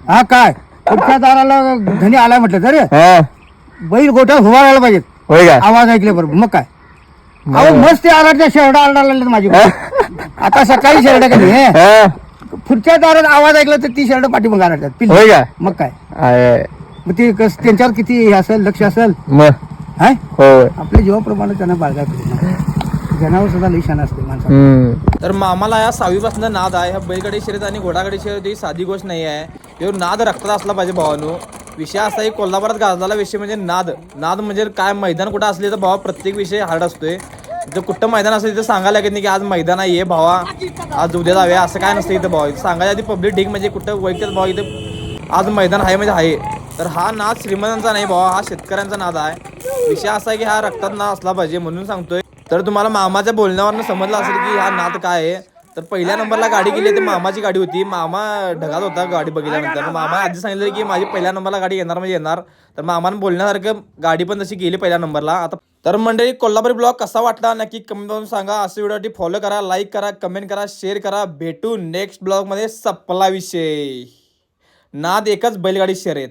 हा काय पुढच्या दाराला धनी आलाय म्हटलं तर हा बैल गोठा हुवारायला पाहिजेत होय काय आवाज ऐकल्याबरोबर. मग काय अहो मस्त ते आरडल्या शेरडा आरडायला माझी आता सकाळी शेरडा का नाही हा पुढच्या दारात आवाज ऐकला तर ती शेरडा पाठीमागे आरडतात पिल्लू. होय काय मग काय आहे. मग ते त्यांच्यावर किती हे असेल लक्ष असेल मग हाय होय आपल्या जीवाप्रमाणे त्यांना बाळगा जनावर सुद्धा लई शान असते माणसा. तर मामाला या 6वी पासून नाद आहे. ह्या बैलगाडी शर्यत आणि घोडागाडी शर्यत ही साधी गोष्ट नाही आहे. ह्यो नाद रक्तात असला पाहिजे भावानो. विषय असा आहे कोल्हापुरात गाजलेला विषय म्हणजे नाद. नाद म्हणजे काय मैदान कुठं असले तर भावा प्रत्येक विषय हार्ड असतोय. जर कुठं मैदान असेल तर सांगायला लागत नाही की आज मैदान आहे भावा आज उद्या जाऊया असं काय नसतं इथं भावा. सांगायला आधी पब्लिक ढीक म्हणजे कुठं वैकत भावा इथं आज मैदान आहे म्हणजे आहे. तर हा नाद श्रीमंतांचा नाही भावा हा शेतकऱ्यांचा नाद आहे. विषय असा आहे की हा रक्तात नाद असला पाहिजे म्हणून सांगतोय. तर तुम्हाला मामाच्या बोलण्यावरनं समजलं असेल की हा नाद काय आहे. तर पहिल्या नंबरला गाडी गेली ती मामाची गाडी होती. मामा ढगात होता गाडी बघितल्यानंतर. मामा आधी सांगितलं की माझी पहिल्या नंबरला गाडी येणार म्हणजे येणार. तर मामानं बोलण्यासारखं गाडी पण तशी गेली पहिल्या नंबरला. आता तर मंडळी कोल्हापुरी ब्लॉग कसा वाटला नक्की कमेंट करून सांगा. असं व्हिडिओ फॉलो करा, लाईक करा, कमेंट करा, शेअर करा. भेटू नेक्स्ट ब्लॉगमध्ये. संपला विषय. नाद एकच बैलगाडी शर्यत.